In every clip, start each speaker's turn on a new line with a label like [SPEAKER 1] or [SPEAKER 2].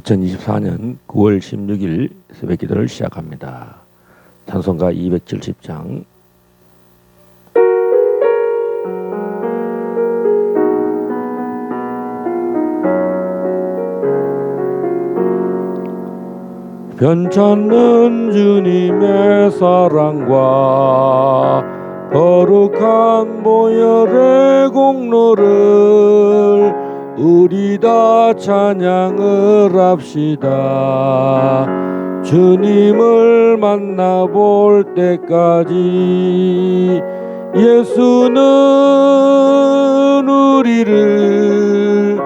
[SPEAKER 1] 2024년 9월 16일 새벽 기도를 시작합니다. 찬송가 270장. 변찮는 주님의 사랑과 거룩한 보혈의 공로를 우리 다 찬양을 합시다. 주님을 만나볼 때까지 예수는 우리를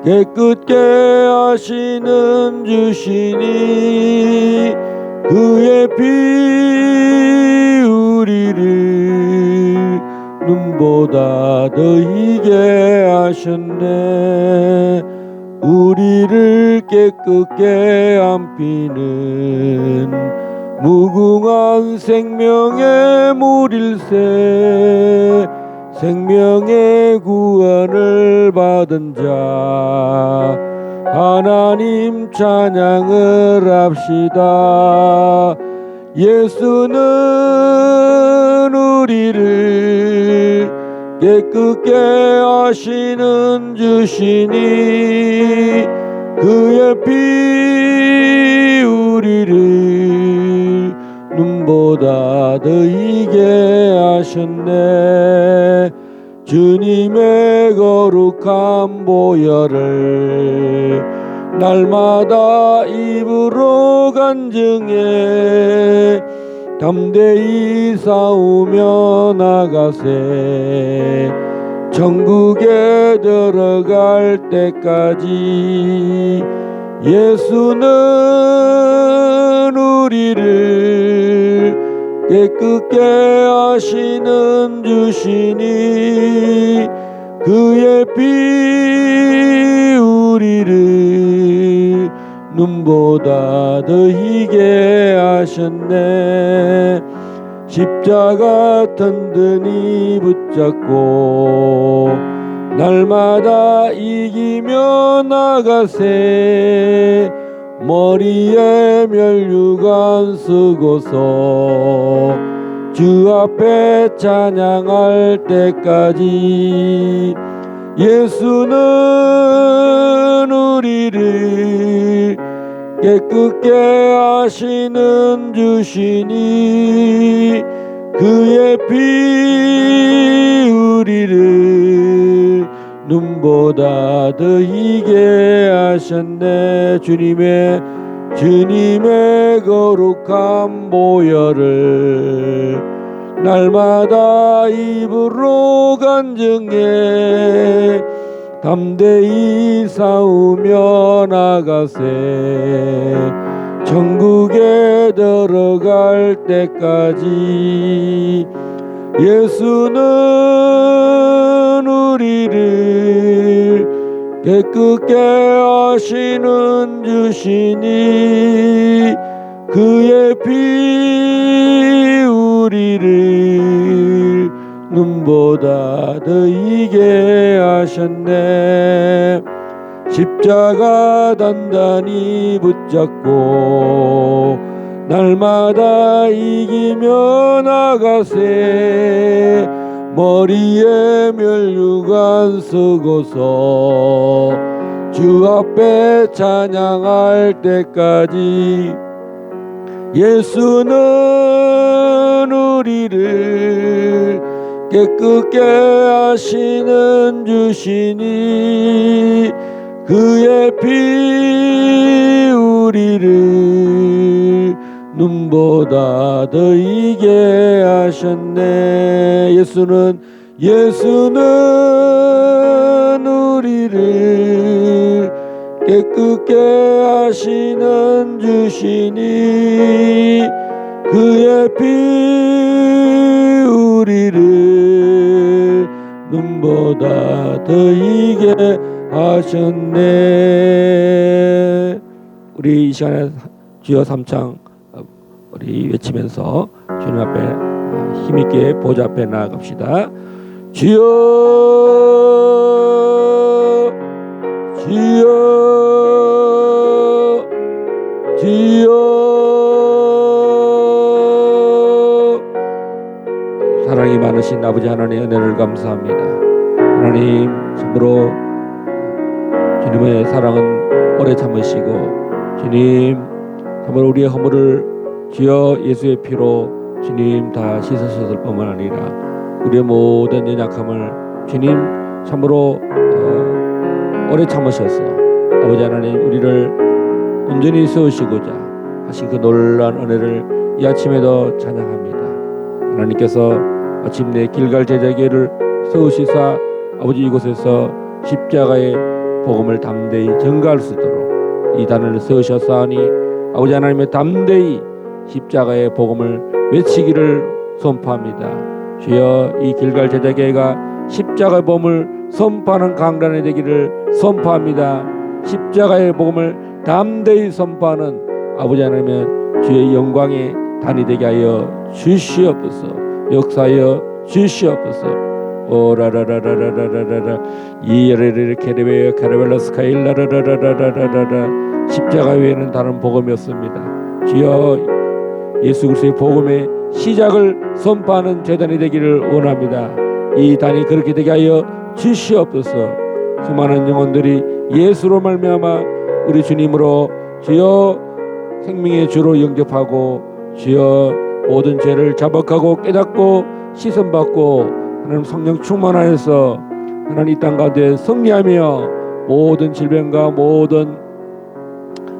[SPEAKER 1] 깨끗게 하시는 주시니 그의 피 우리를 눈보다 더 희게 하셨네. 우리를 깨끗게 안피는 무궁한 생명의 물일세. 생명의 구원을 받은 자 하나님 찬양을 합시다. 예수는 우리를 깨끗게 하시는 주시니 그의 피 우리를 눈보다 더 희게 하셨네. 주님의 거룩한 보혈을 날마다 입으로 간증해 담대히 싸우며 나가세. 천국에 들어갈 때까지 예수는 우리를 깨끗게 하시는 주시니 그의 피 우리를 눈보다 더 희게 하셨네. 십자가 든든히 붙잡고 날마다 이기며 나가세. 머리에 면류관 쓰고서 주 앞에 찬양할 때까지 예수는 우리를 깨끗게 하시는 주시니 그의 피 우리를 눈보다 더 희게 하셨네. 주님의 거룩한 보혈을 날마다 입으로 간증해 담대히 싸우며 나가세. 천국에 들어갈 때까지 예수는 우리를 깨끗게 하시는 주시니 그의 피 우리를 눈보다 더 희게 하셨네. 십자가 단단히 붙잡고 날마다 이기며 나가세. 머리에 면류관 쓰고서 주 앞에 찬양할 때까지 예수는 우리를 깨끗게 하시는 주시니 그의 피 우리를 눈보다 더 희게 하셨네. 예수는 우리를 깨끗게 하시는 주시니 그의 피 우리를 눈보다 더 희게 하셨네. 우리 이 시간에 주여 삼창 우리 외치면서 주님 앞에 힘있게 보좌 앞에 나아갑시다. 주여 주여 주여 사랑이 많으신 아버지 하나님의 은혜를 감사합니다. 하나님 참으로 주님의 사랑은 오래 참으시고 주님 참으로 우리의 허물을 주여 예수의 피로 주님 다 씻으셨을 뿐만 아니라 우리의 모든 연약함을 주님 참으로 오래 참으셨어요. 아버지 하나님 우리를 온전히 세우시고자 하신 그 놀라운 은혜를 이 아침에도 찬양합니다. 하나님께서 마침내 길갈 제자계를 세우시사 아버지 이곳에서 십자가의 복음을 담대히 전가할 수 있도록 이 단을 세우셨사오니 아버지 하나님의 담대히 십자가의 복음을 외치기를 선포합니다. 주여 이 길갈 제자계가 십자가의 복음을 선포하는 강단이 되기를 선포합니다. 십자가의 복음을 담대히 선포하는 아버지 하나님의 주의 영광의 단이 되게 하여 주시옵소서. 역사하여 주시옵소서. 오라라라라라라라라 이레레레 케레베 카레벨라스카일라라라라라라라 십자가 외에는 다른 복음이 없습니다. 주여 예수 그리스도의 복음의 시작을 선포하는 제단이 되기를 원합니다. 이 단이 그렇게 되게 하여 주시옵소서. 수많은 영혼들이 예수로 말미암아 우리 주님으로 주여 생명의 주로 영접하고 주여 모든 죄를 자복하고 깨닫고 씻음받고 하나님 성령 충만하여서 하나님 이 땅 가운데 승리하며 모든 질병과 모든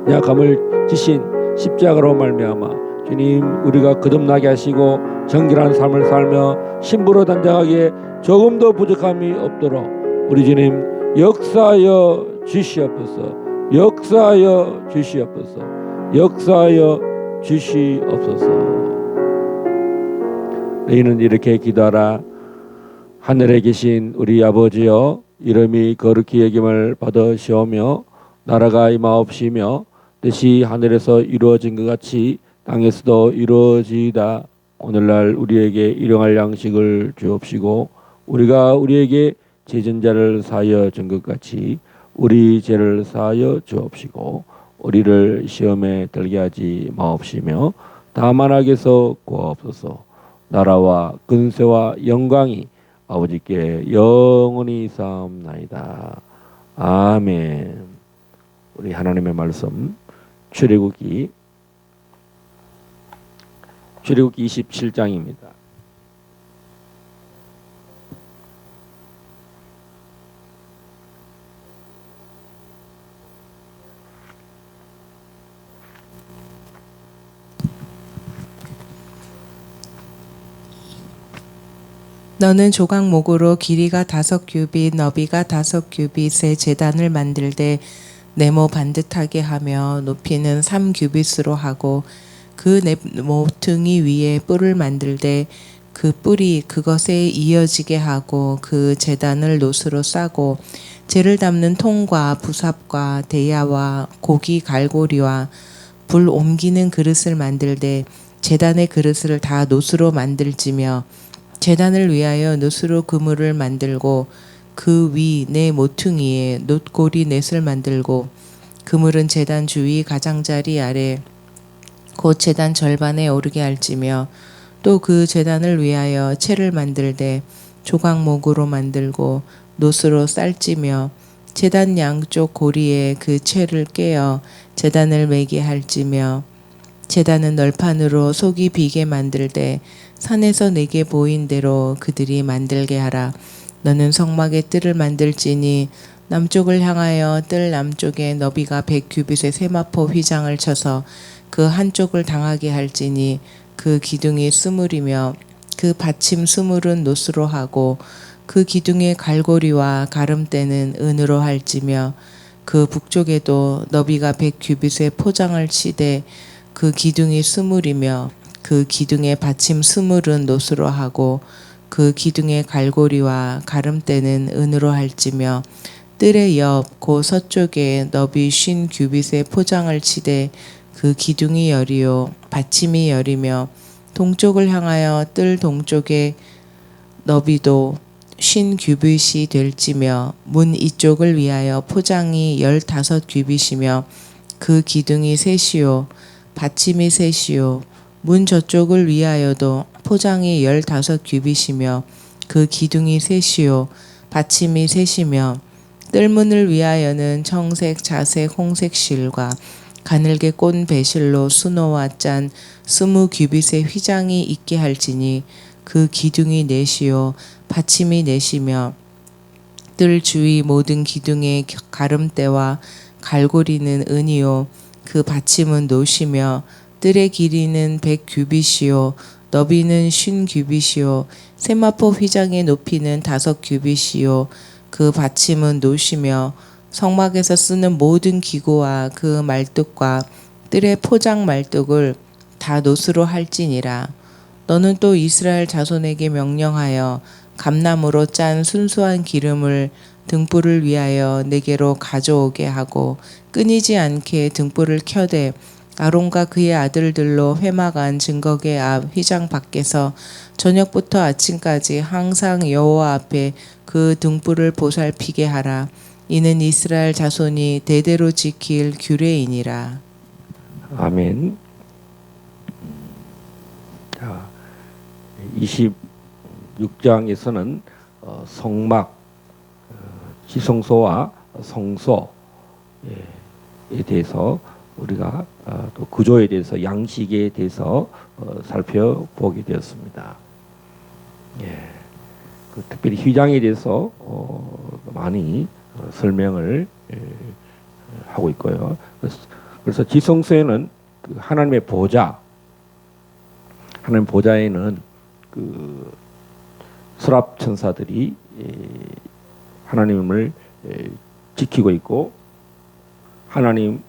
[SPEAKER 1] 약함을 지신 십자가로 말미암아 주님 우리가 거듭나게 하시고 정결한 삶을 살며 신부로 단장하기에 조금도 부족함이 없도록 우리 주님 역사하여 주시옵소서. 역사하여 주시옵소서. 역사하여 주시옵소서. 너희는 이렇게 기도하라. 하늘에 계신 우리 아버지여 이름이 거룩히 여김을 받으시오며 나라가 임하옵시며 뜻이 하늘에서 이루어진 것 같이 땅에서도 이루어지이다. 오늘날 우리에게 일용할 양식을 주옵시고 우리가 우리에게 죄진자를 사하여 준 것 같이 우리 죄를 사하여 주옵시고 우리를 시험에 들게 하지 마옵시며 다만 악에서 구하옵소서. 나라와 근세와 영광이 아버지께 영원히 쌓옵나이다. 아멘. 우리 하나님의 말씀 출애굽기 27장입니다.
[SPEAKER 2] 너는 조각목으로 길이가 5규빗 너비가 5규빗의 제단을 만들되 네모 반듯하게 하며 높이는 3규빗으로 하고 그 모퉁이 위에 뿔을 만들되 그 뿔이 그것에 이어지게 하고 그 제단을 놋으로 싸고 재를 담는 통과 부삽과 대야와 고기 갈고리와 불 옮기는 그릇을 만들되 제단의 그릇을 다 놋으로 만들지며 제단을 위하여 놋으로 그물을 만들고 그 위 네 모퉁이에 놋고리 넷을 만들고 그물은 제단 주위 가장자리 아래 곧 제단 절반에 오르게 할지며 또 그 제단을 위하여 채를 만들되 조각목으로 만들고 놋으로 쌀지며 제단 양쪽 고리에 그 채를 깨어 제단을 매게 할지며 제단은 널판으로 속이 비게 만들되 산에서 내게 보인 대로 그들이 만들게 하라. 너는 성막의 뜰을 만들지니 남쪽을 향하여 뜰 남쪽에 너비가 100규빗의 세마포 휘장을 쳐서 그 한쪽을 당하게 할지니 그 기둥이 스물이며 그 받침 스물은 놋으로 하고 그 기둥의 갈고리와 가름대는 은으로 할지며 그 북쪽에도 너비가 100규빗의 포장을 치되 그 기둥이 스물이며 그 기둥의 받침 스물은 놋으로 하고 그 기둥의 갈고리와 가름대는 은으로 할지며 뜰의 옆 그 서쪽에 너비 50규빗의 포장을 치되 그 기둥이 열이요 받침이 열이며 동쪽을 향하여 뜰 동쪽에 너비도 50규빗이 될지며 문 이쪽을 위하여 포장이 15규빗이며 그 기둥이 셋이요 받침이 셋이요 문 저쪽을 위하여도 포장이 15규빗이며 그 기둥이 셋이요 받침이 셋이며 뜰문을 위하여는 청색, 자색, 홍색 실과 가늘게 꼰 배실로 수노와 짠 20규빗의 휘장이 있게 할지니 그 기둥이 넷이요 받침이 넷이며 뜰 주위 모든 기둥의 가름대와 갈고리는 은이요 그 받침은 노시며 뜰의 길이는 100규빗이요 너비는 50규빗이요 세마포 휘장의 높이는 5규빗이요 그 받침은 노시며 성막에서 쓰는 모든 기구와 그 말뚝과 뜰의 포장 말뚝을 다 노스로 할지니라. 너는 또 이스라엘 자손에게 명령하여 감나무로 짠 순수한 기름을 등불을 위하여 내게로 가져오게 하고 끊이지 않게 등불을 켜되 아론과 그의 아들들로 회막안 증거계 앞 휘장 밖에서 저녁부터 아침까지 항상 여호와 앞에 그 등불을 보살피게 하라. 이는 이스라엘 자손이 대대로 지킬 규례이니라.
[SPEAKER 1] 아멘. 자, 26장에서는 성막, 지성소와 성소에 대해서 우리가 또 구조에 대해서 양식에 대해서 살펴보게 되었습니다. 특별히 휘장에 대해서 많이 설명을 하고 있고요. 그래서 지성소에는 그 하나님의 보좌, 하나님 보좌에는 그 서랍 천사들이 하나님을 지키고 있고 하나님을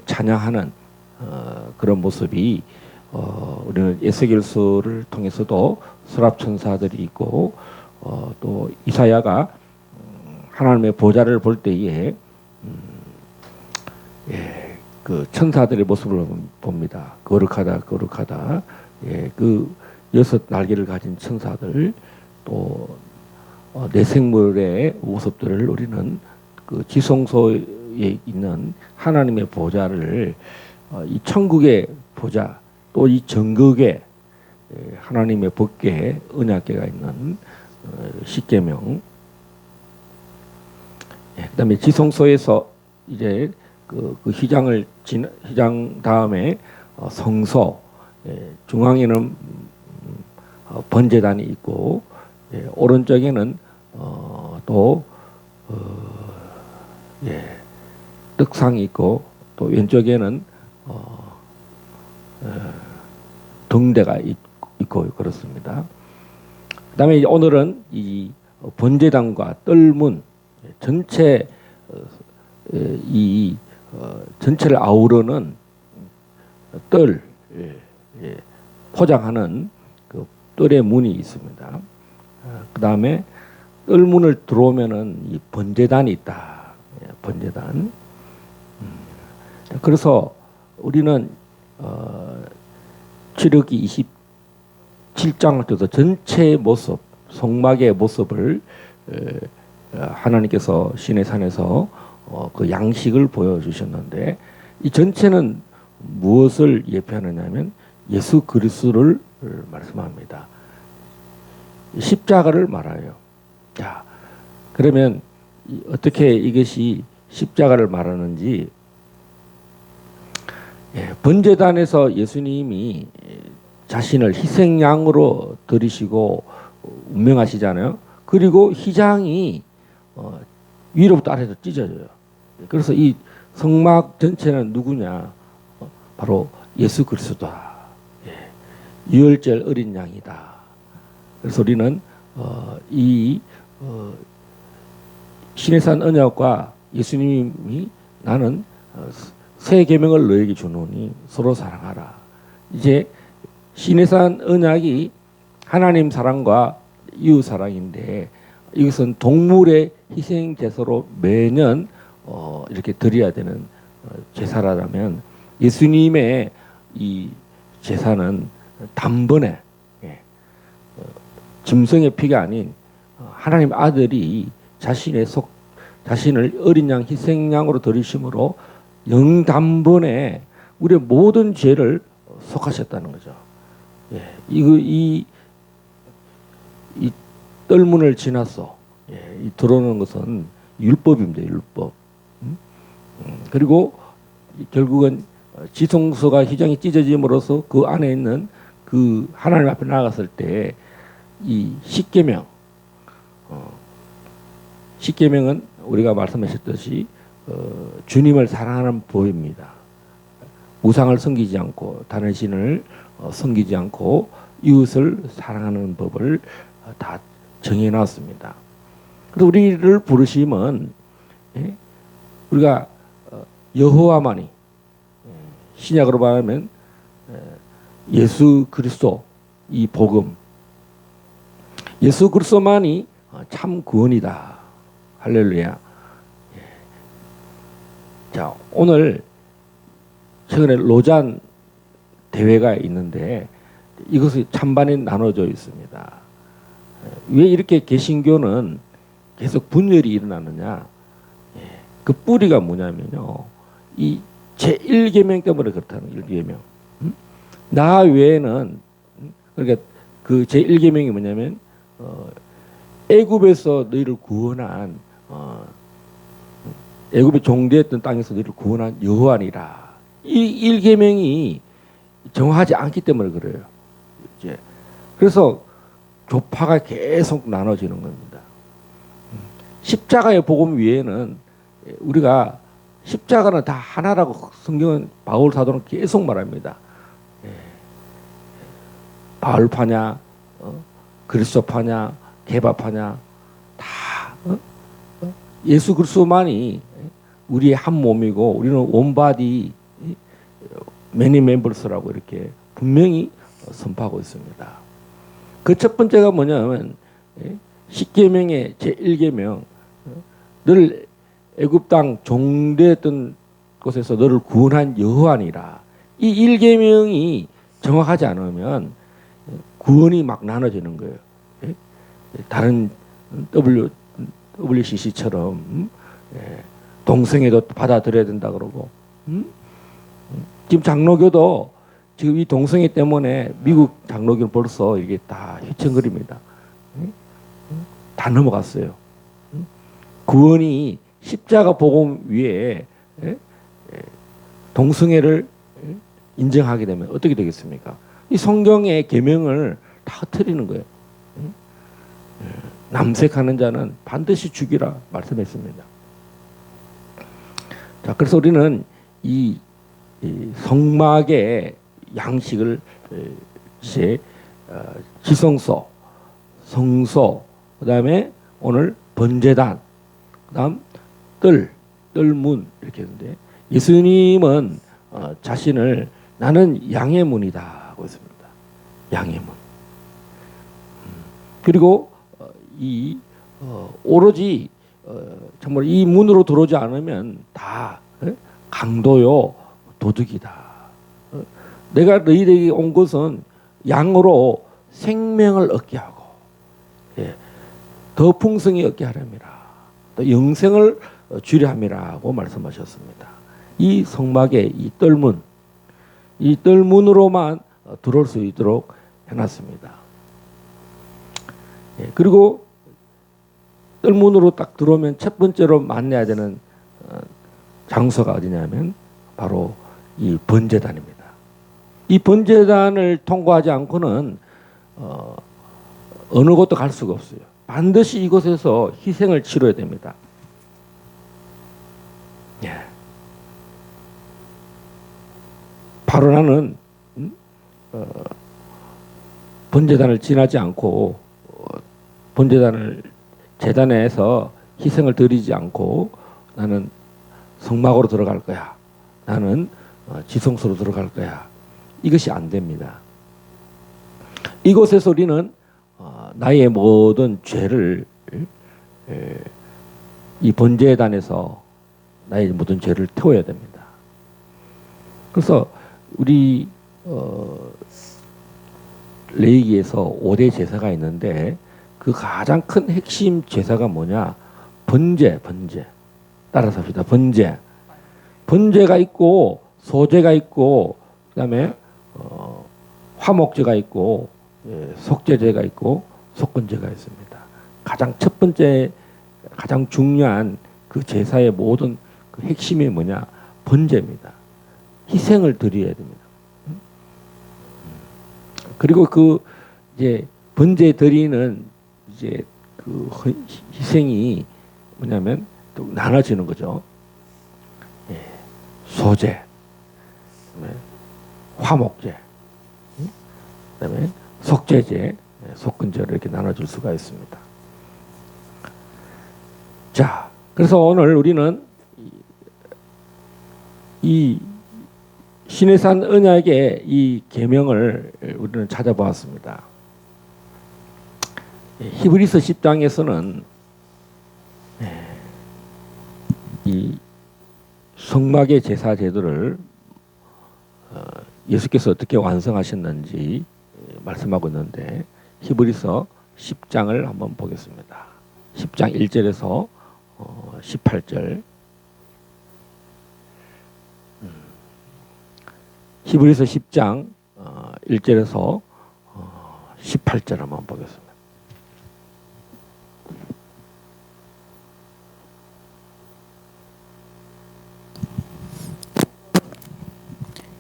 [SPEAKER 1] 찬양하는 그런 모습이 우리는 에스겔서를 통해서도 서랍 천사들이 있고 또 이사야가 하나님의 보좌를 볼 때에 그 천사들의 모습을 봅니다. 거룩하다. 그 6 날개를 가진 천사들 또 내생물의 모습들을 우리는 그 지성소에 있는 하나님의 보좌를 이 천국의 보좌 또 이 정극의 하나님의 법궤 언약궤가 있는 십계명 그다음에 지성소에서 이제 그 휘장 다음에 성소 중앙에는 번제단이 있고 오른쪽에는 또 떡상이 있고 또 왼쪽에는 등대가 있고 그렇습니다. 그다음에 오늘은 이 번제단과 뜰문 전체 전체를 아우르는 뜰 포장하는 그 뜰의 문이 있습니다. 그다음에 뜰문을 들어오면은 이 번제단이 있다. 번제단. 그래서 우리는 출애굽기 27장을 통해서 전체의 모습, 성막의 모습을 하나님께서 시내산에서 그 양식을 보여주셨는데 이 전체는 무엇을 예표하느냐면 예수 그리스도를 말씀합니다. 십자가를 말해요. 자, 그러면 어떻게 이것이 십자가를 말하는지 번제단에서 예수님이 자신을 희생양으로 드리시고 운명하시잖아요. 그리고 휘장이 위로부터 아래로 찢어져요. 그래서 이 성막 전체는 누구냐? 바로 예수 그리스도다. 유월절 어린 양이다. 그래서 우리는 이 시내산 언약과 예수님이 나는 새 계명을 너에게 주노니 서로 사랑하라. 이제 시내산 언약이 하나님 사랑과 이웃 사랑인데 이것은 동물의 희생 제사로 매년 이렇게 드려야 되는 제사라면 예수님의 이 제사는 단번에 짐승의 피가 아닌 하나님 아들이 자신을 어린 양 희생양으로 드리심으로 영단번에 우리의 모든 죄를 속하셨다는 거죠. 예, 이 뜰문을 지나서 이 들어오는 것은 율법입니다. 율법. 그리고 결국은 지성소가 휘장이 찢어짐으로써 그 안에 있는 그 하나님 앞에 나아갔을 때 이 십계명은 우리가 말씀하셨듯이 주님을 사랑하는 법입니다. 우상을 섬기지 않고 다른 신을 섬기지 않고 이웃을 사랑하는 법을 다 정해놨습니다. 그래서 우리를 부르심은 우리가 여호와만이 신약으로 말하면 예수 그리스도 이 복음 예수 그리스도만이 참 구원이다. 할렐루야. 자, 오늘 최근에 로잔 대회가 있는데 이것이 찬반이 나눠져 있습니다. 왜 이렇게 개신교는 계속 분열이 일어나느냐? 그 뿌리가 뭐냐면요. 이 제1계명 때문에 그렇다는 1계명. 나 외에는 그러니까 그 제1계명이 뭐냐면 애굽에서 너희를 구원한 애굽에 종되었던 땅에서 너희를 구원한 여호와니라. 이 1계명이 정하지 않기 때문에 그래요. 이제 그래서 교파가 계속 나눠지는 겁니다. 십자가의 복음 위에는 우리가 십자가는 다 하나라고 성경은 바울 사도는 계속 말합니다. 바울파냐, 그리스도파냐, 개바파냐 다 예수 그리스도만이 우리의 한 몸이고 우리는 원바디 매니 멤버스라고 이렇게 분명히 선포하고 있습니다. 그 첫 번째가 뭐냐면 십계명의 제1계명 늘 애굽 땅 종되었던 곳에서 너를 구원한 여호와니라. 이 1계명이 정확하지 않으면 구원이 막 나눠지는 거예요. 다른 WCC처럼 동성애도 받아들여야 된다 그러고 지금 장로교도 지금 이 동성애 때문에 미국 장로교는 벌써 이게 다 휘청거립니다. 다 넘어갔어요. 구원이 십자가 복음 위에 동성애를 인정하게 되면 어떻게 되겠습니까? 이 성경의 계명을 다 흩트리는 거예요. 남색하는 자는 반드시 죽이라 말씀했습니다. 자, 그래서 우리는 이 성막의 양식을 지성소, 성소, 그다음에 오늘 번제단, 그다음 뜰문 이렇게 했는데 예수님은 자신을 나는 양의 문이다 하고 있습니다. 양의 문. 그리고 오로지 정말 이 문으로 들어오지 않으면 다 강도요 도둑이다. 내가 너희에게 온 것은 양으로 생명을 얻게 하고 더 풍성히 얻게 하렵니다. 또 영생을 주려 함이라고 말씀하셨습니다. 이 성막의 이 뜰문, 이 뜰문으로만 들어올 수 있도록 해놨습니다. 그리고 뜰문으로 딱 들어오면 첫 번째로 만나야 되는 장소가 어디냐면 바로 이 번제단입니다. 이 번제단을 통과하지 않고는 어느 곳도 갈 수가 없어요. 반드시 이곳에서 희생을 치러야 됩니다. 바로 나는 번제단을 지나지 않고 번제단을 제단에서 희생을 드리지 않고 나는 성막으로 들어갈 거야. 나는 지성소로 들어갈 거야. 이것이 안 됩니다. 이곳에서 우리는 나의 모든 죄를 이 번제단에서 나의 모든 죄를 태워야 됩니다. 그래서 우리 레위기에서 5대 제사가 있는데 그 가장 큰 핵심 제사가 뭐냐? 번제. 따라서 합시다. 번제. 번제가 있고 소제가 있고 그다음에 화목제가 있고 속죄제가 있고 속건제가 있습니다. 가장 첫 번째 가장 중요한 그 제사의 모든 그 핵심이 뭐냐? 번제입니다. 희생을 드려야 됩니다. 그리고 그 이제 번제 드리는 이제 그 희생이 뭐냐면 또 나눠지는 거죠. 소제, 그다음에 화목제, 그다음에 속죄제, 속건제로 이렇게 나눠질 수가 있습니다. 자, 그래서 오늘 우리는 이 시내산 언약의 이 계명을 우리는 찾아보았습니다. 히브리서 10장에서는 이 성막의 제사 제도를 예수께서 어떻게 완성하셨는지 말씀하고 있는데 히브리서 10장을 한번 보겠습니다. 10장 1절에서 18절. 히브리서 10장 1절에서 18절 한번 보겠습니다.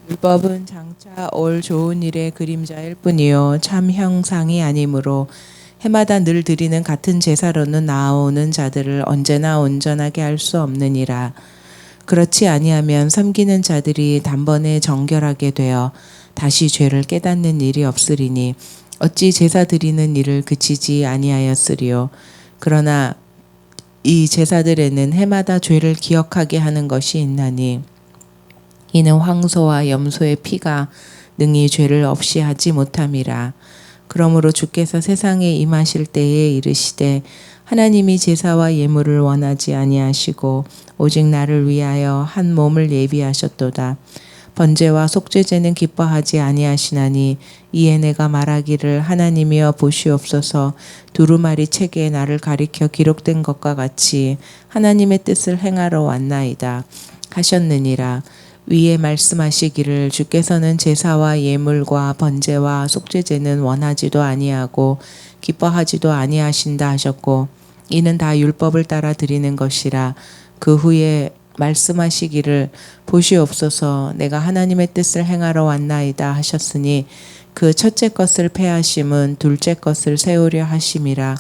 [SPEAKER 2] 율법은 장차 올 좋은 일의 그림자일 뿐이요 참 형상이 아니므로 해마다 늘 드리는 같은 제사로는 나아오는 자들을 언제나 온전하게 할 수 없느니라. 그렇지 아니하면 섬기는 자들이 단번에 정결하게 되어 다시 죄를 깨닫는 일이 없으리니 어찌 제사 드리는 일을 그치지 아니하였으리요. 그러나 이 제사들에는 해마다 죄를 기억하게 하는 것이 있나니 이는 황소와 염소의 피가 능히 죄를 없이 하지 못함이라. 그러므로 주께서 세상에 임하실 때에 이르시되 하나님이 제사와 예물을 원하지 아니하시고 오직 나를 위하여 한 몸을 예비하셨도다. 번제와 속죄제는 기뻐하지 아니하시나니 이에 내가 말하기를 하나님이여 보시옵소서 두루마리 책에 나를 가리켜 기록된 것과 같이 하나님의 뜻을 행하러 왔나이다 하셨느니라. 위에 말씀하시기를 주께서는 제사와 예물과 번제와 속죄제는 원하지도 아니하고 기뻐하지도 아니하신다 하셨고 이는 다 율법을 따라 드리는 것이라. 그 후에 말씀하시기를 보시옵소서 내가 하나님의 뜻을 행하러 왔나이다 하셨으니 그 첫째 것을 폐하심은 둘째 것을 세우려 하심이라.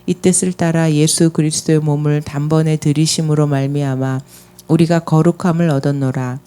[SPEAKER 2] 이 뜻을 따라 예수 그리스도의 몸을 단번에 들이심으로 말미암아 우리가 거룩함을 얻었노라.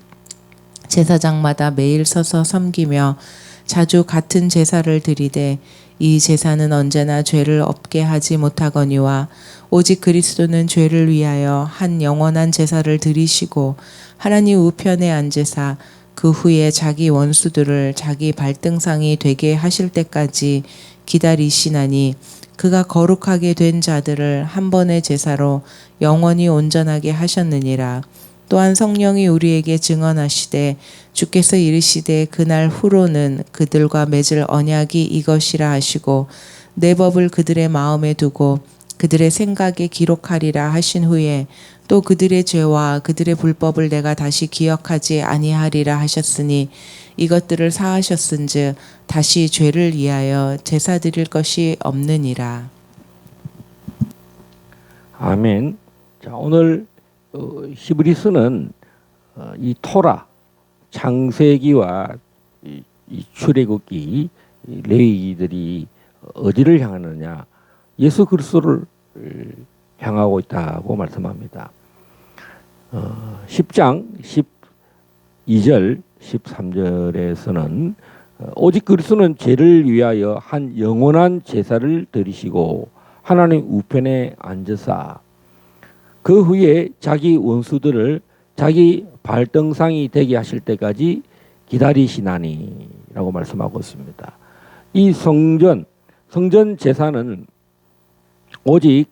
[SPEAKER 2] 제사장마다 매일 서서 섬기며 자주 같은 제사를 드리되 이 제사는 언제나 죄를 없게 하지 못하거니와 오직 그리스도는 죄를 위하여 한 영원한 제사를 드리시고 하나님 우편에 앉으사 그 후에 자기 원수들을 자기 발등상이 되게 하실 때까지 기다리시나니 그가 거룩하게 된 자들을 한 번의 제사로 영원히 온전하게 하셨느니라. 또한 성령이 우리에게 증언하시되 주께서 이르시되 그날 후로는 그들과 맺을 언약이 이것이라 하시고 내 법을 그들의 마음에 두고 그들의 생각에 기록하리라 하신 후에 또 그들의 죄와 그들의 불법을 내가 다시 기억하지 아니하리라 하셨으니 이것들을 사하셨은즉 다시 죄를 위하여 제사 드릴 것이 없느니라.
[SPEAKER 1] 아멘. 자, 오늘 히브리서는 이 토라, 창세기와 이 출애굽기, 레위기들이 어디를 향하느냐? 예수 그리스도를 향하고 있다고 말씀합니다. 10장 12절 13절에서는 오직 그리스도는 죄를 위하여 한 영원한 제사를 드리시고 하나님 우편에 앉으사 그 후에 자기 원수들을 자기 발등상이 되게 하실 때까지 기다리시나니 라고 말씀하고 있습니다. 이 성전 제사는 오직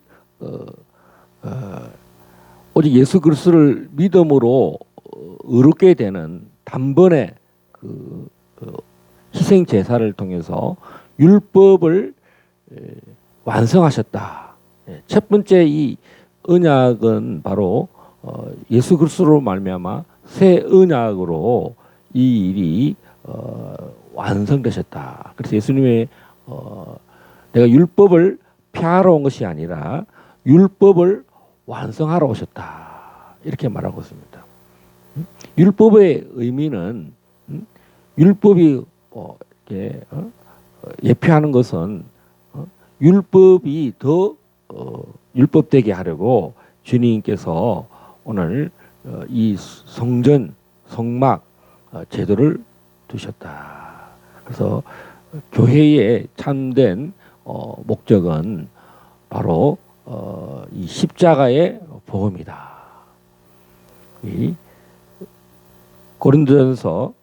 [SPEAKER 1] 예수 그리스도를 믿음으로 의롭게 되는 단번에 그 희생 제사를 통해서 율법을 완성하셨다. 첫 번째 이 언약은 바로 예수 그리스도로 말미암아 새 언약으로 이 일이 완성되셨다. 그래서 예수님의 내가 율법을 폐하러 온 것이 아니라 율법을 완성하러 오셨다. 이렇게 말하고 있습니다. 율법의 의미는 율법이 이렇게 예표하는 것은 율법이 더 율법되게 하려고 주님께서 오늘 이 성전 성막 제도를 두셨다. 그래서 교회의 참된 목적은 바로 이 십자가의 복음이다. 이 고린도전서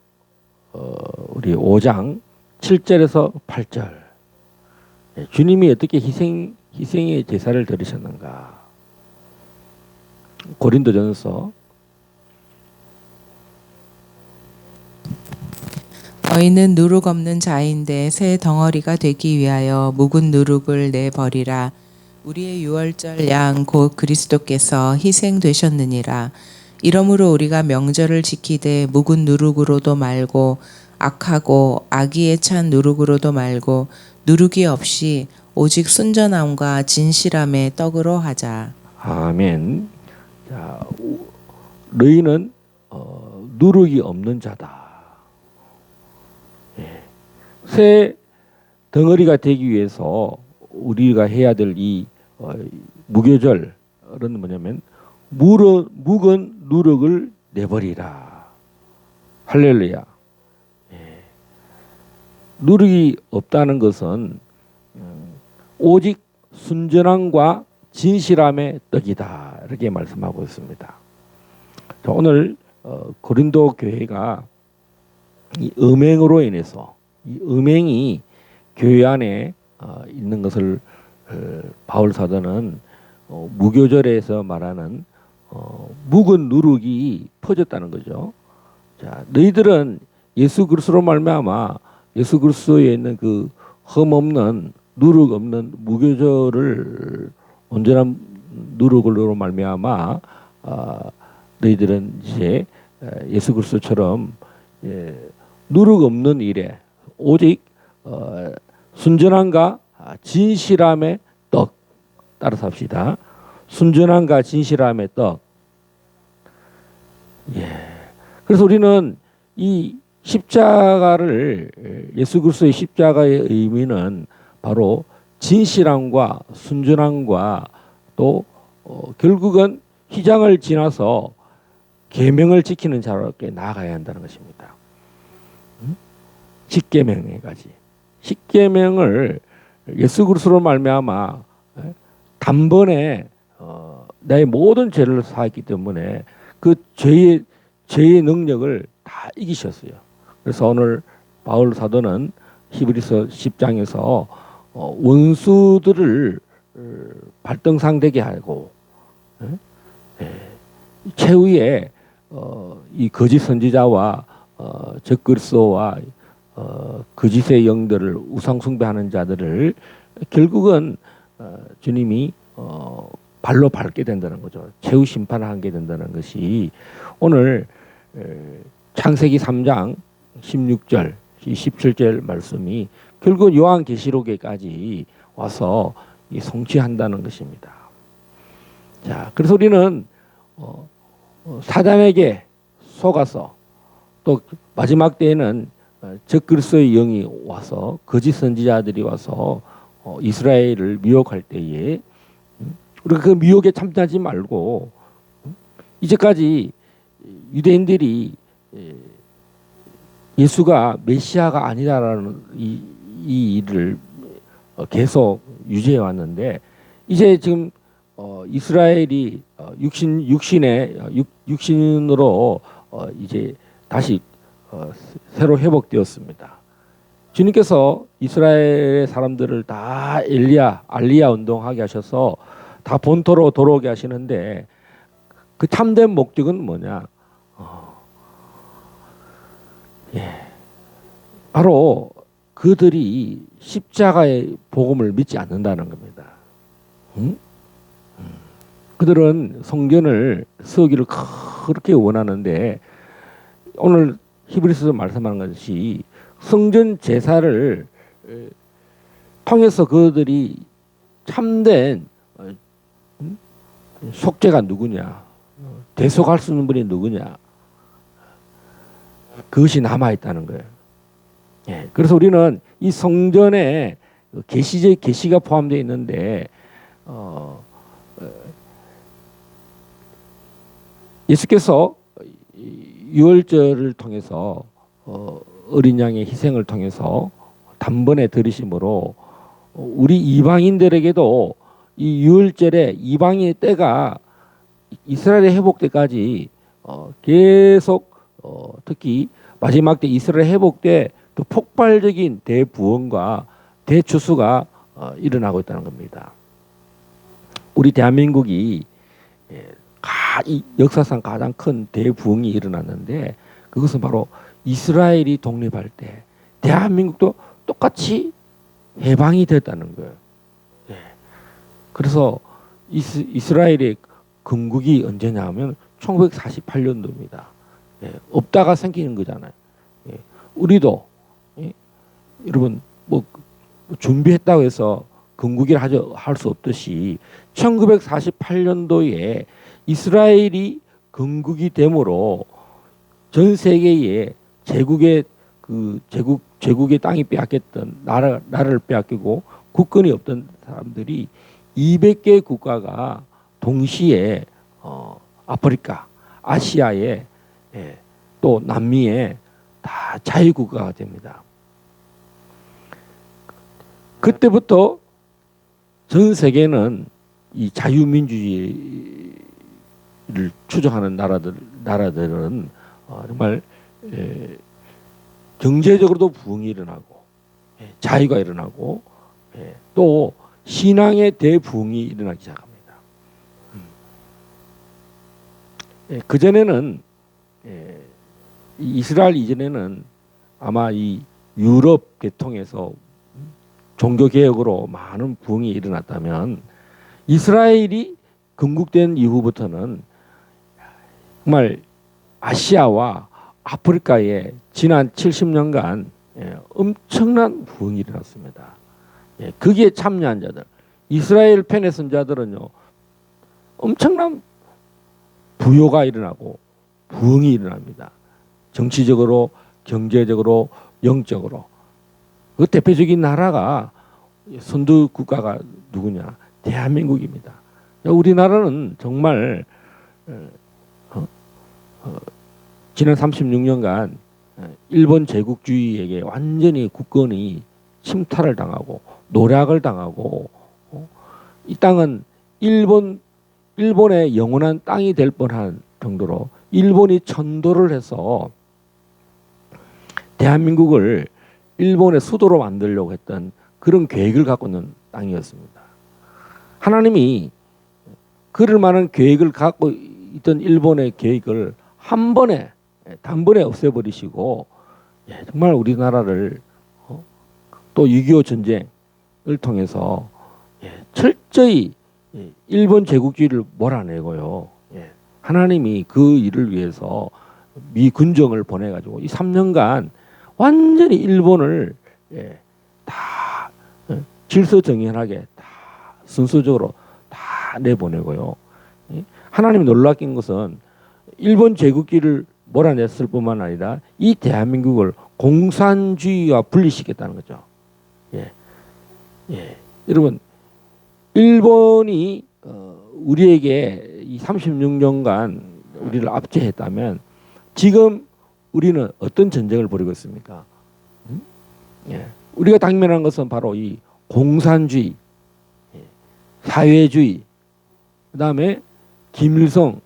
[SPEAKER 1] 우리 5장 7절에서 8절 주님이 어떻게 희생의 제사를 드리셨는가. 고린도전서
[SPEAKER 2] 너희는 누룩 없는 자인데 새 덩어리가 되기 위하여 묵은 누룩을 내버리라. 우리의 유월절 양 곧 그리스도께서 희생되셨느니라. 이러므로 우리가 명절을 지키되 묵은 누룩으로도 말고 악하고 악의에 찬 누룩으로도 말고 누룩이 없이 오직 순전함과 진실함의 떡으로 하자.
[SPEAKER 1] 아멘. 자, 너희는 누룩이 없는 자다. 새 덩어리가 되기 위해서 우리가 해야 될 이 무교절은 뭐냐면 묵은 누룩을 내버리라. 할렐루야. 누룩이 없다는 것은 오직 순전함과 진실함의 떡이다. 이렇게 말씀하고 있습니다. 자, 오늘 고린도 교회가 이 음행으로 인해서 이 음행이 교회 안에 있는 것을 바울 사도는 무교절에서 말하는 묵은 누룩이 퍼졌다는 거죠. 자, 너희들은 예수 그리스도로 말미암아 예수 그리스도에 있는 그 흠 없는 누룩 없는 무교절을 온전한 누룩으로 말미암아 너희들은 이제 예수 그리스도처럼 누룩 없는 일에 오직 순전함과 진실함의 떡 따라서 합시다. 순전함과 진실함의 떡. 그래서 우리는 이 십자가를 예수 그리스도의 십자가의 의미는 바로 진실함과 순전함과 또 결국은 휘장을 지나서 계명을 지키는 자로 나아가야 한다는 것입니다. 십계명에까지. 십계명을 예수 그리스도로 말미암아 단번에 나의 모든 죄를 사했기 때문에 그 죄의 능력을 다 이기셨어요. 그래서 오늘 바울 사도는 히브리서 10장에서 원수들을 발등상되게 하고 최후에 이 거짓 선지자와 적그리스도와 거짓의 영들을 우상 숭배하는 자들을 결국은 주님이 발로 밟게 된다는 거죠. 최후 심판을 하게 된다는 것이 오늘 창세기 3장 16절, 17절 말씀이 결국 요한계시록에까지 와서 성취한다는 것입니다. 자, 그래서 우리는 사단에게 속아서 또 마지막 때에는 적그리스도의 영이 와서 거짓 선지자들이 와서 이스라엘을 미혹할 때에 우리가 그 미혹에 참여하지 말고 이제까지 유대인들이 예수가 메시아가 아니다라는 이 일을 계속 유지해 왔는데 이제 지금 이스라엘이 육신으로 이제 다시 새로 회복되었습니다. 주님께서 이스라엘의 사람들을 다 알리야 운동하게 하셔서 다 본토로 돌아오게 하시는데 그 참된 목적은 뭐냐? 바로 그들이 십자가의 복음을 믿지 않는다는 겁니다. 그들은 성전을 세우기를 그렇게 원하는데 오늘 히브리서에서 말씀하는 것이 성전 제사를 통해서 그들이 참된 속죄가 누구냐, 대속할 수 있는 분이 누구냐, 그것이 남아 있다는 거예요. 예, 그래서 우리는 이 성전에 계시가 포함되어 있는데 예수께서 유월절을 통해서 어린 양의 희생을 통해서 단번에 들이심으로 우리 이방인들에게도 이 유월절에 이방인의 때가 이스라엘의 회복 때까지 계속 특히 마지막 때 이스라엘 회복 때 그 폭발적인 대부흥과 대추수가 일어나고 있다는 겁니다. 우리 대한민국이 이 역사상 가장 큰 대부흥이 일어났는데 그것은 바로 이스라엘이 독립할 때 대한민국도 똑같이 해방이 됐다는 거예요. 그래서 이스라엘의 건국이 언제냐 하면 1948년도입니다. 없다가 생기는 거잖아요. 우리도 여러분 뭐 준비했다고 해서 건국이라 할 수 없듯이 1948년도에 이스라엘이 건국이 되므로 전 세계에 제국의 땅이 빼앗겼던 나라를 빼앗기고 국권이 없던 사람들이 200개 국가가 동시에 아프리카, 아시아에 또 남미에 다 자유국가가 됩니다. 그때부터 전 세계는 이 자유민주주의를 추종하는 나라들은 정말 경제적으로도 부흥이 일어나고 자유가 일어나고 또 신앙의 대부흥이 일어나기 시작합니다. 그전에는 이스라엘 이전에는 아마 이 유럽 계통에서 종교개혁으로 많은 부흥이 일어났다면 이스라엘이 건국된 이후부터는 정말 아시아와 아프리카에 지난 70년간 엄청난 부흥이 일어났습니다. 거기에 참여한 자들, 이스라엘 편에 선 자들은요, 엄청난 부요가 일어나고 부흥이 일어납니다. 정치적으로, 경제적으로, 영적으로. 그 대표적인 나라가 선두 국가가 누구냐? 대한민국입니다. 우리나라는 정말 지난 36년간 일본 제국주의에게 완전히 국권이 침탈을 당하고 노략을 당하고 이 땅은 일본의 영원한 땅이 될 뻔한 정도로 일본이 천도를 해서 대한민국을 일본의 수도로 만들려고 했던 그런 계획을 갖고 있는 땅이었습니다. 하나님이 그럴 만한 계획을 갖고 있던 일본의 계획을 단번에 없애버리시고 정말 우리나라를 또 6.25 전쟁을 통해서 철저히 일본 제국주의를 몰아내고요. 하나님이 그 일을 위해서 미 군정을 보내가지고 이 3년간 완전히 일본을 다 질서정연하게 다 순서적으로 다 내보내고요. 하나님이 놀라운 것은 일본 제국주의를 몰아냈을 뿐만 아니라 이 대한민국을 공산주의와 분리시켰다는 거죠. 여러분, 일본이 우리에게 이 36년간 우리를 압제했다면 지금 우리는 어떤 전쟁을 벌이고 있습니까? 우리가 당면한 것은 바로 이 공산주의, 사회주의, 그다음에 김일성,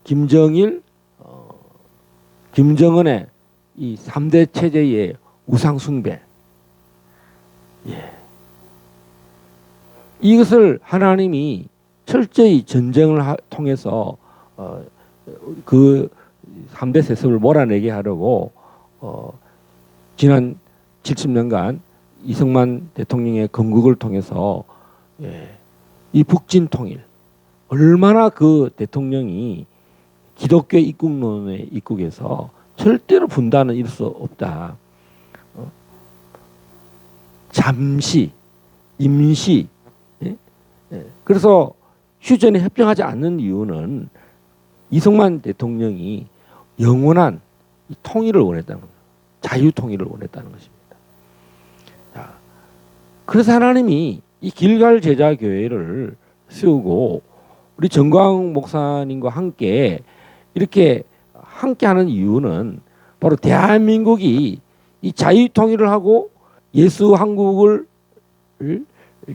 [SPEAKER 1] 김정일, 김정은의 이 3대 체제의 우상숭배. 이것을 하나님이 철저히 전쟁을 통해서 그 3대 세습을 몰아내게 하려고 지난 70년간 이승만 대통령의 건국을 통해서 이 북진 통일, 얼마나 그 대통령이 기독교 입국론에 입국해서 절대로 분단은 이룰 수 없다. 잠시, 임시. 예? 그래서 휴전에 협정하지 않는 이유는 이승만 대통령이 영원한 이 통일을 원했다는 거예요. 자유 통일을 원했다는 것입니다. 자, 그래서 하나님이 이 길갈 제자 교회를 세우고 우리 정광 목사님과 함께 이렇게 함께하는 이유는 바로 대한민국이 이 자유 통일을 하고 예수 한국을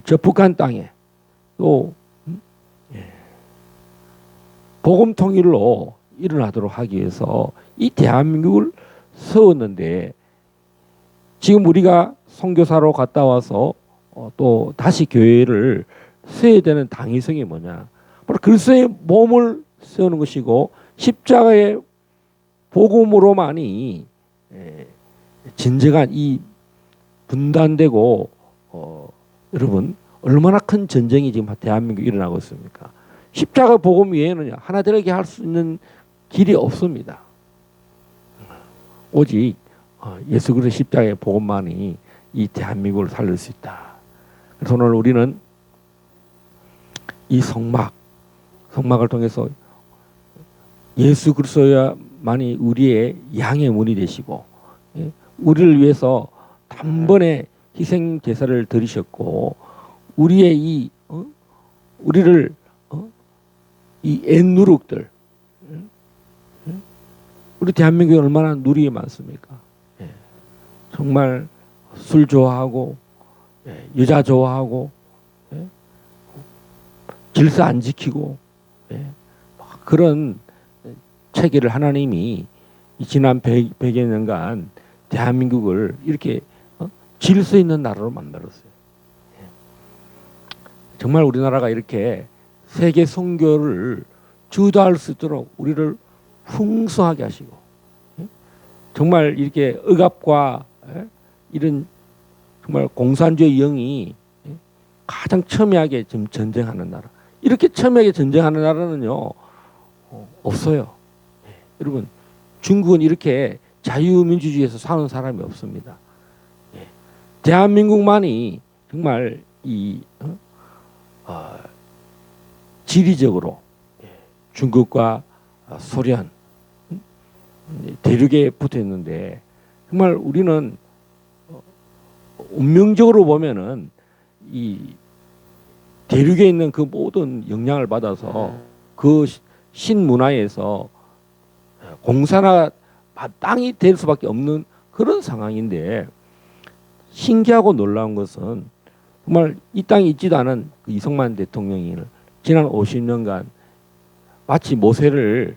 [SPEAKER 1] 저 북한 땅에 또 복음 통일로 일어나도록 하기 위해서 이 대한민국을 세웠는데, 지금 우리가 선교사로 갔다 와서 또 다시 교회를 세워야 되는 당위성이 뭐냐? 바로 그리스도의 몸을 세우는 것이고 십자가의 복음으로만이 진정한 이 분단되고 여러분 얼마나 큰 전쟁이 지금 대한민국에 일어나고 있습니까? 십자가 복음 외에는 하나 되게 할 수 있는 길이 없습니다. 오직 예수 그리스도의 십자가의 복음만이 이 대한민국을 살릴 수 있다. 그래서 오늘 우리는 이 성막을 통해서 예수 그리스도야만이 우리의 양의 문이 되시고 우리를 위해서 단번에 희생 제사를 드리셨고 우리의 우리를 이 옛누룩들 우리 대한민국이 얼마나 누리게 많습니까? 정말 술 좋아하고 여자 좋아하고 질서 안 지키고 그런 체계를 하나님이 지난 100여 년간 대한민국을 이렇게 질서 있는 나라로 만들었어요. 정말 우리나라가 이렇게 세계 선교를 주도할 수 있도록 우리를 풍성하게 하시고 정말 이렇게 억압과 이런 정말 공산주의 영이 가장 첨예하게 지금 전쟁하는 나라, 이렇게 첨예하게 전쟁하는 나라는요 없어요. 여러분 중국은 이렇게 자유민주주의에서 사는 사람이 없습니다. 대한민국만이 정말 이 지리적으로 중국과 소련 대륙에 붙어 있는데 정말 우리는 운명적으로 보면은 이 대륙에 있는 그 모든 영향을 받아서 그 신문화에서 공산화 땅이 될 수밖에 없는 그런 상황인데, 신기하고 놀라운 것은 정말 이 땅에 있지도 않은 그 이승만 대통령이 지난 50년간 마치 모세를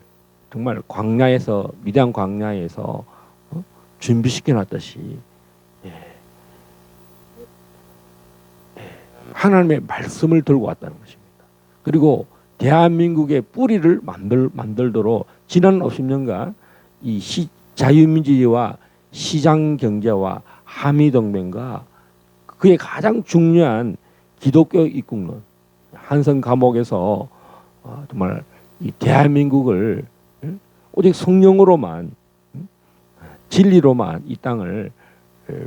[SPEAKER 1] 정말 광야에서 미디안 광야에서 준비시켜 놨듯이 하나님의 말씀을 들고 왔다는 것입니다. 그리고 대한민국의 뿌리를 만들도록 지난 50년간 이 자유민주주의와 시장경제와 한미동맹과 그의 가장 중요한 기독교 입국론 한성 감옥에서 정말 이 대한민국을 오직 성령으로만 진리로만 이 땅을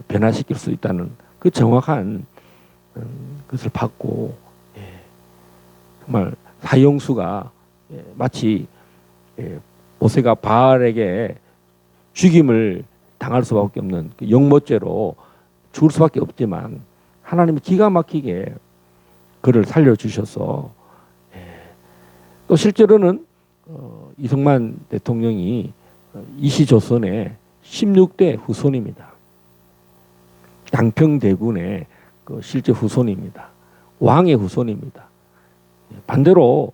[SPEAKER 1] 변화시킬 수 있다는 그 정확한 것을 받고 정말 사형수가 마치 모세가 바알에게 죽임을 당할 수밖에 없는 그 영모죄로 죽을 수밖에 없지만 하나님이 기가 막히게 그를 살려주셔서 또 실제로는 이승만 대통령이 이시조선의 16대 후손입니다. 양평대군의 그 실제 후손입니다. 왕의 후손입니다. 반대로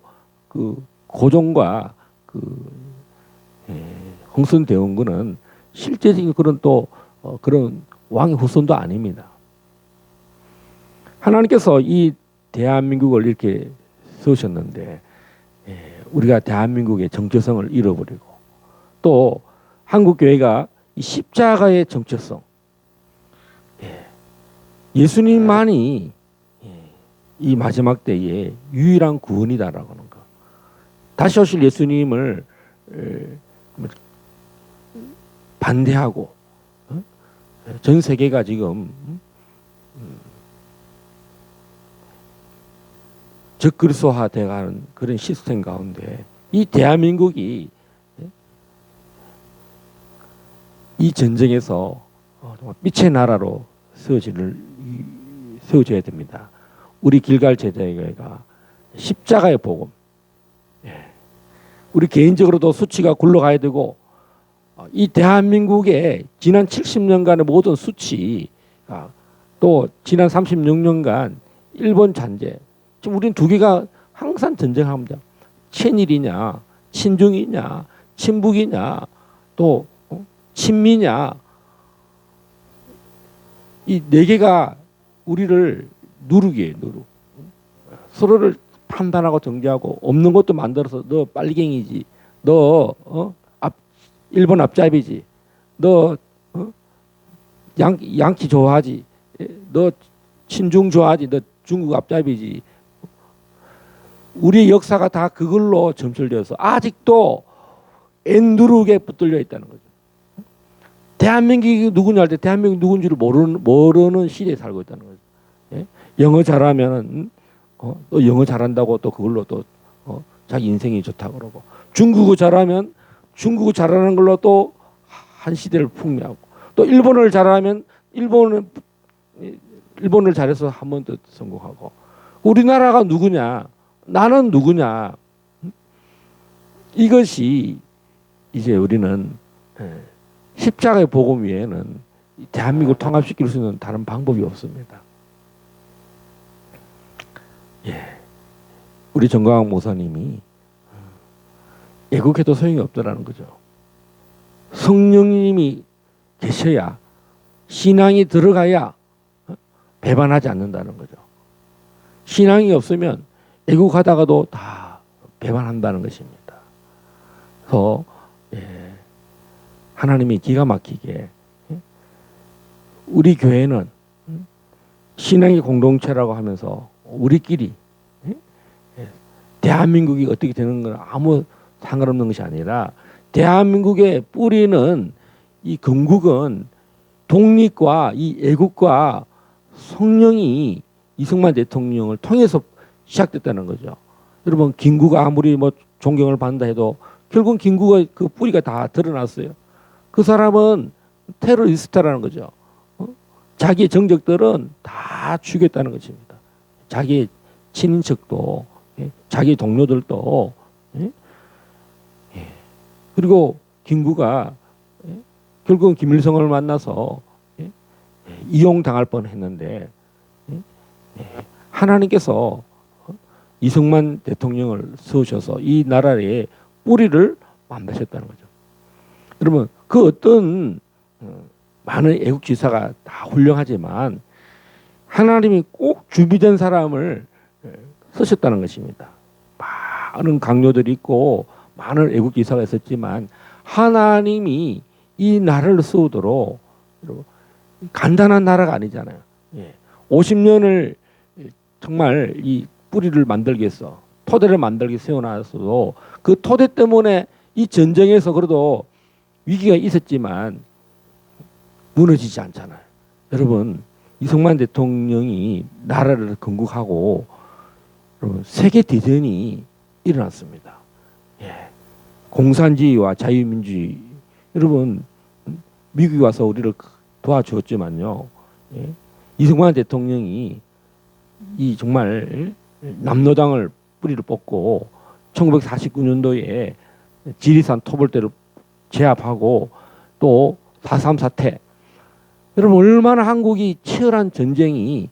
[SPEAKER 1] 그 고종과 그 흥선대원군은 실제적인 그런 또 그런 왕의 후손도 아닙니다. 하나님께서 이 대한민국을 이렇게 세우셨는데 우리가 대한민국의 정체성을 잃어버리고 또 한국교회가 이 십자가의 정체성, 예수님만이 이 마지막 때에 유일한 구원이다라고 하는 것. 다시 오실 예수님을 반대하고 전 세계가 지금 적그리스도화돼가는 그런 시스템 가운데 이 대한민국이 이 전쟁에서 정말 빛의 나라로 세워져야 됩니다. 우리 길갈 제자가 십자가의 복음, 우리 개인적으로도 수치가 굴러가야 되고 이 대한민국의 지난 70년간의 모든 수치, 또 지난 36년간 일본 잔재, 지금 우리는 두 개가 항상 전쟁합니다. 친일이냐, 친중이냐, 친북이냐, 또 친미냐, 이 네 개가 우리를 누르게 누르. 서로를 판단하고 정죄하고 없는 것도 만들어서 너 빨갱이지, 너 일본 앞잡이지, 너 양키 좋아하지, 너 친중 좋아하지, 너 중국 앞잡이지. 우리의 역사가 다 그걸로 점철되어서 아직도 엔두르게 붙들려 있다는 거죠. 대한민국이 누구냐 할 때 대한민국이 누군지를 모르는 시대에 살고 있다는 거죠. 예? 영어 잘하면은 또 영어 잘한다고 또 그걸로 또 자기 인생이 좋다고 그러고, 중국어 잘하면 중국어 잘하는 걸로 또 한 시대를 풍미하고, 또 일본어를 잘하면 일본을 잘해서 한 번 더 성공하고. 우리나라가 누구냐? 나는 누구냐? 이것이 이제 우리는 십자가의 복음 외에는 대한민국을 통합시킬 수 있는 다른 방법이 없습니다. 우리 정광학 목사님이 애국해도 소용이 없더라는 거죠. 성령님이 계셔야, 신앙이 들어가야 배반하지 않는다는 거죠. 신앙이 없으면 애국하다가도 다 배반한다는 것입니다. 그래서 하나님이 기가 막히게 우리 교회는 신앙의 공동체라고 하면서 우리끼리 대한민국이 어떻게 되는 건 아무 상관없는 것이 아니라, 대한민국의 뿌리는 이 건국은 독립과 이 애국과 성령이 이승만 대통령을 통해서 시작됐다는 거죠. 여러분, 김구가 아무리 뭐 존경을 받는다 해도 결국은 김구가 그 뿌리가 다 드러났어요. 그 사람은 테러리스트라는 거죠. 자기의 정적들은 다 죽였다는 것입니다. 자기의 친인척도, 자기 동료들도. 그리고 김구가 결국은 김일성을 만나서 이용당할 뻔했는데 하나님께서 이승만 대통령을 세우셔서 이 나라의 뿌리를 만드셨다는 거죠. 여러분, 그 어떤 많은 애국지사가 다 훌륭하지만 하나님이 꼭 준비된 사람을 쓰셨다는 것입니다. 많은 강요들이 있고 많은 애국지사가 있었지만 하나님이 이 나라를 세우도록, 간단한 나라가 아니잖아요. 50년을 정말 이 뿌리를 만들기 위해서, 토대를 만들기 위해서 세워놨어도 그 토대 때문에 이 전쟁에서 그래도 위기가 있었지만 무너지지 않잖아요. 여러분, 이승만 대통령이 나라를 건국하고 여러분, 세계 대전이 일어났습니다. 공산주의와 자유민주주의. 여러분, 미국이 와서 우리를 도와주었지만요. 이승만 대통령이 이 정말 남노당을 뿌리를 뽑고 1949년도에 지리산 토벌대를 제압하고 또 4.3 사태. 여러분, 얼마나 한국이 치열한 전쟁이,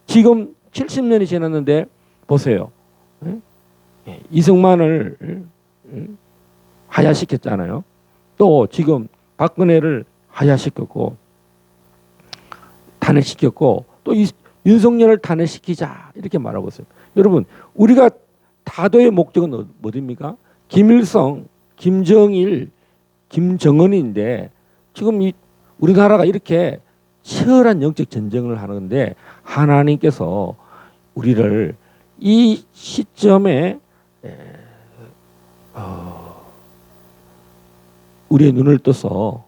[SPEAKER 1] 지금 70년이 지났는데 보세요. 이승만을 하야시켰잖아요. 또 지금 박근혜를 하야시켰고 탄핵시켰고, 또 윤석열을 탄핵시키자 이렇게 말하고 있어요. 여러분, 우리가 다도의 목적은 뭐입니까? 김일성, 김정일, 김정은인데 지금 이 우리나라가 이렇게 치열한 영적 전쟁을 하는데 하나님께서 우리를 이 시점에 우리의 눈을 떠서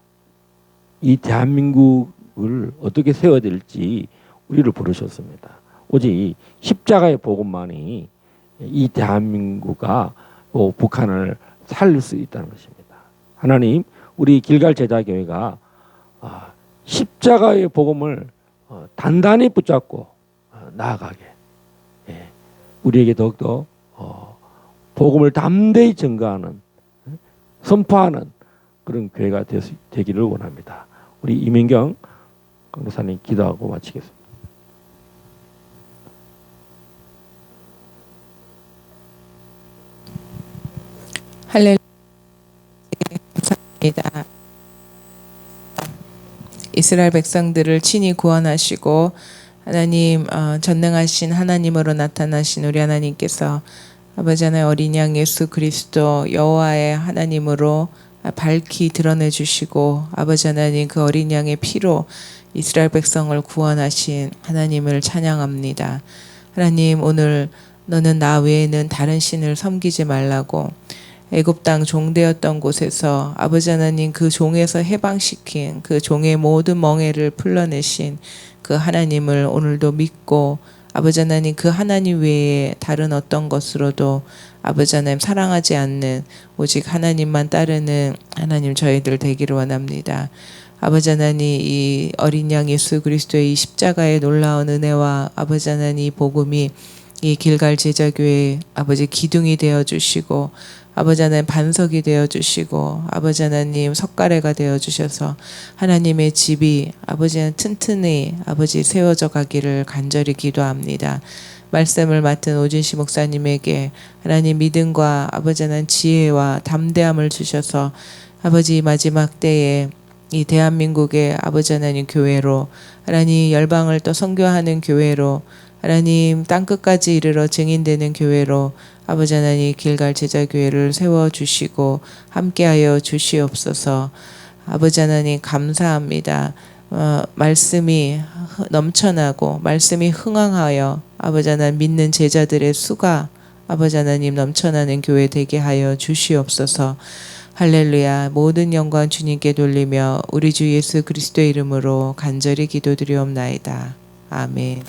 [SPEAKER 1] 이 대한민국을 어떻게 세워야 될지 우리를 부르셨습니다. 오직 십자가의 복음만이 이 대한민국과 북한을 살릴 수 있다는 것입니다. 하나님, 우리 길갈 제자교회가 십자가의 복음을 단단히 붙잡고 나아가게, 우리에게 더욱더 복음을 담대히 증거하는, 선포하는 그런 교회가 되기를 원합니다. 우리 이민경 강도사님 기도하고 마치겠습니다.
[SPEAKER 2] 할렐루야. 감사합니다. 이스라엘 백성들을 친히 구원하시고 하나님 전능하신 하나님으로 나타나신 우리 하나님께서 아버지 하나님 어린 양 예수 그리스도 여호와의 하나님으로 밝히 드러내 주시고 아버지 하나님 그 어린 양의 피로 이스라엘 백성을 구원하신 하나님을 찬양합니다. 하나님, 오늘 너는 나 외에는 다른 신을 섬기지 말라고 애굽 땅 종되었던 곳에서 아버지 하나님 그 종에서 해방시킨 그 종의 모든 멍에를 풀러내신 그 하나님을 오늘도 믿고 아버지 하나님 그 하나님 외에 다른 어떤 것으로도 아버지 하나님 사랑하지 않는 오직 하나님만 따르는 하나님 저희들 되기를 원합니다. 아버지 하나님 이 어린 양 예수 그리스도의 이 십자가의 놀라운 은혜와 아버지 하나님 이 복음이 이 길갈 제자교회 아버지 기둥이 되어 주시고 아버지 하나님 반석이 되어 주시고 아버지 하나님 석가래가 되어 주셔서 하나님의 집이 아버지 하나님 튼튼히 아버지 세워져 가기를 간절히 기도합니다. 말씀을 맡은 오진시 목사님에게 하나님 믿음과 아버지 하나님 지혜와 담대함을 주셔서 아버지 마지막 때에 이 대한민국의 아버지 하나님 교회로 하나님 열방을 또 선교하는 교회로 하나님 땅끝까지 이르러 증인되는 교회로 아버지 하나님 길갈 제자교회를 세워주시고 함께하여 주시옵소서. 아버지 하나님 감사합니다. 말씀이 넘쳐나고 말씀이 흥황하여 아버지 하나님 믿는 제자들의 수가 아버지 하나님 넘쳐나는 교회 되게 하여 주시옵소서. 할렐루야. 모든 영광 주님께 돌리며 우리 주 예수 그리스도의 이름으로 간절히 기도드리옵나이다. 아멘.